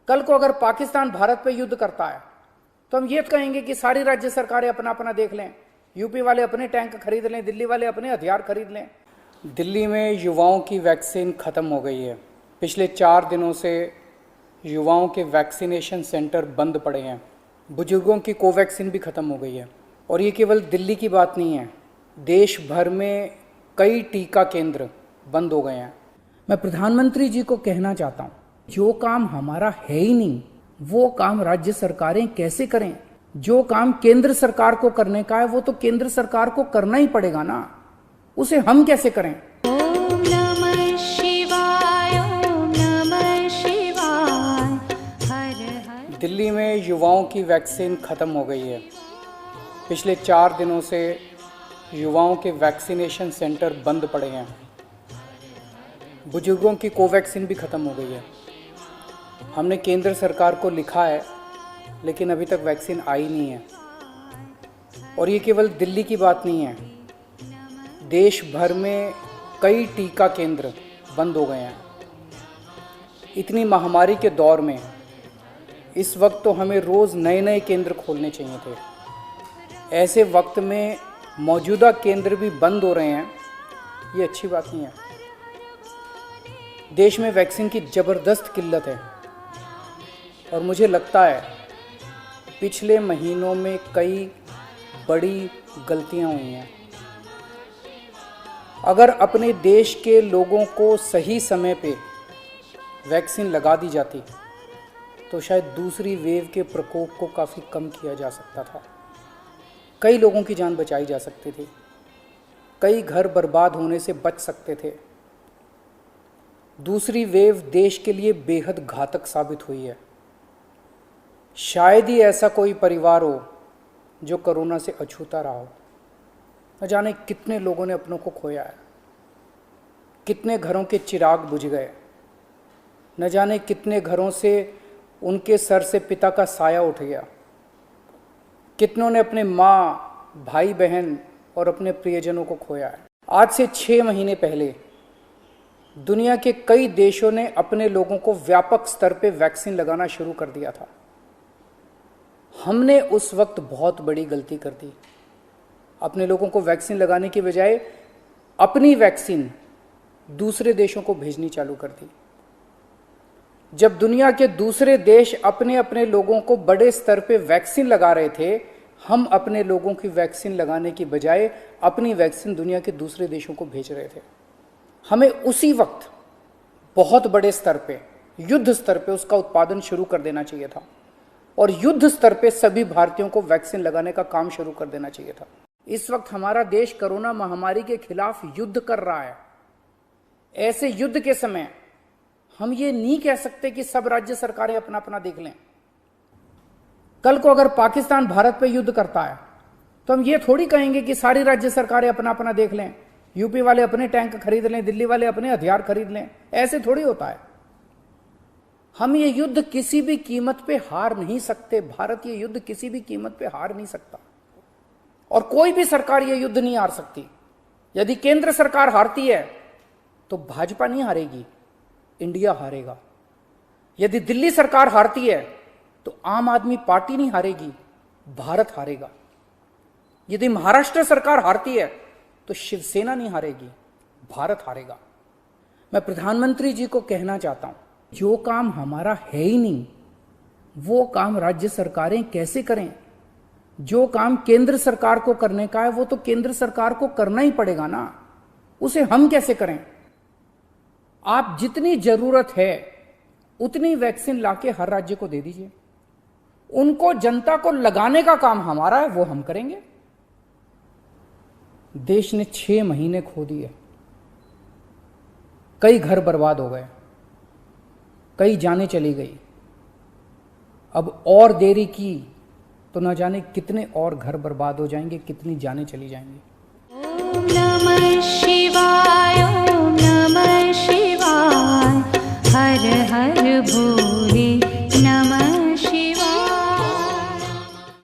कल को अगर पाकिस्तान भारत पे युद्ध करता है तो हम ये कहेंगे कि सारी राज्य सरकारें अपना अपना देख लें, यूपी वाले अपने टैंक खरीद लें, दिल्ली वाले अपने हथियार खरीद लें। दिल्ली में युवाओं की वैक्सीन ख़त्म हो गई है। पिछले 4 दिनों से युवाओं के वैक्सीनेशन सेंटर बंद पड़े हैं। बुजुर्गों की कोवैक्सीन भी ख़त्म हो गई है। और ये केवल दिल्ली की बात नहीं है, देश भर में कई टीका केंद्र बंद हो गए हैं। मैं प्रधानमंत्री जी को कहना चाहता हूँ, जो काम हमारा है ही नहीं वो काम राज्य सरकारें कैसे करें। जो काम केंद्र सरकार को करने का है वो तो केंद्र सरकार को करना ही पड़ेगा ना, उसे हम कैसे करें। ओम नमः शिवाय, ओम नमः शिवाय, हर हर। दिल्ली में युवाओं की वैक्सीन ख़त्म हो गई है। पिछले 4 दिनों से युवाओं के वैक्सीनेशन सेंटर बंद पड़े हैं। बुजुर्गों की कोवैक्सीन भी ख़त्म हो गई है। हमने केंद्र सरकार को लिखा है लेकिन अभी तक वैक्सीन आई नहीं है। और ये केवल दिल्ली की बात नहीं है, देश भर में कई टीका केंद्र बंद हो गए हैं। इतनी महामारी के दौर में इस वक्त तो हमें रोज़ नए नए केंद्र खोलने चाहिए थे। ऐसे वक्त में मौजूदा केंद्र भी बंद हो रहे हैं, ये अच्छी बात नहीं है। देश में वैक्सीन की ज़बरदस्त किल्लत है और मुझे लगता है पिछले महीनों में कई बड़ी गलतियां हुई हैं। अगर अपने देश के लोगों को सही समय पे वैक्सीन लगा दी जाती तो शायद दूसरी वेव के प्रकोप को काफ़ी कम किया जा सकता था। कई लोगों की जान बचाई जा सकती थी, कई घर बर्बाद होने से बच सकते थे। दूसरी वेव देश के लिए बेहद घातक साबित हुई है। शायद ही ऐसा कोई परिवार हो जो कोरोना से अछूता रहा हो। न जाने कितने लोगों ने अपनों को खोया है, कितने घरों के चिराग बुझ गए, न जाने कितने घरों से उनके सर से पिता का साया उठ गया। कितनों ने अपने माँ, भाई बहन और अपने प्रियजनों को खोया है। आज से 6 महीने पहले दुनिया के कई देशों ने अपने लोगों को व्यापक स्तर पे वैक्सीन लगाना शुरू कर दिया था। हमने उस वक्त बहुत बड़ी गलती कर दी। अपने लोगों को वैक्सीन लगाने की बजाय अपनी वैक्सीन दूसरे देशों को भेजनी चालू कर दी। जब दुनिया के दूसरे देश अपने अपने लोगों को बड़े स्तर पे वैक्सीन लगा रहे थे, हम अपने लोगों की वैक्सीन लगाने की बजाय अपनी वैक्सीन दुनिया के दूसरे देशों को भेज रहे थे। हमें उसी वक्त बहुत बड़े स्तर पे, युद्ध स्तर पे उसका उत्पादन शुरू कर देना चाहिए था और युद्ध स्तर पे सभी भारतीयों को वैक्सीन लगाने का काम शुरू कर देना चाहिए था। इस वक्त हमारा देश कोरोना महामारी के खिलाफ युद्ध कर रहा है। ऐसे युद्ध के समय हम ये नहीं कह सकते कि सब राज्य सरकारें अपना अपना देख लें। कल को अगर पाकिस्तान भारत पे युद्ध करता है तो हम ये थोड़ी कहेंगे कि सारी राज्य सरकारें अपना अपना देख लें, यूपी वाले अपने टैंक खरीद लें, दिल्ली वाले अपने हथियार खरीद लें। ऐसे थोड़ी होता है। हम ये युद्ध किसी भी कीमत पे हार नहीं सकते। भारत ये युद्ध किसी भी कीमत पे हार नहीं सकता और कोई भी सरकार ये युद्ध नहीं हार सकती। यदि केंद्र सरकार हारती है तो भाजपा नहीं हारेगी, इंडिया हारेगा। यदि दिल्ली सरकार हारती है तो आम आदमी पार्टी नहीं हारेगी, भारत हारेगा। यदि महाराष्ट्र सरकार हारती है तो शिवसेना नहीं हारेगी, भारत हारेगा। मैं प्रधानमंत्री जी को कहना चाहता हूं, जो काम हमारा है ही नहीं वो काम राज्य सरकारें कैसे करें। जो काम केंद्र सरकार को करने का है वो तो केंद्र सरकार को करना ही पड़ेगा ना, उसे हम कैसे करें। आप जितनी जरूरत है उतनी वैक्सीन लाके हर राज्य को दे दीजिए। उनको, जनता को लगाने का काम हमारा है, वो हम करेंगे। देश ने 6 महीने खो दिए, कई घर बर्बाद हो गए, कई जानें चली गई। अब और देरी की तो न जाने कितने और घर बर्बाद हो जाएंगे, कितनी जानें चली जाएंगी। ओम नमः शिवाय, ओम नमः शिवाय, हर हर भोले।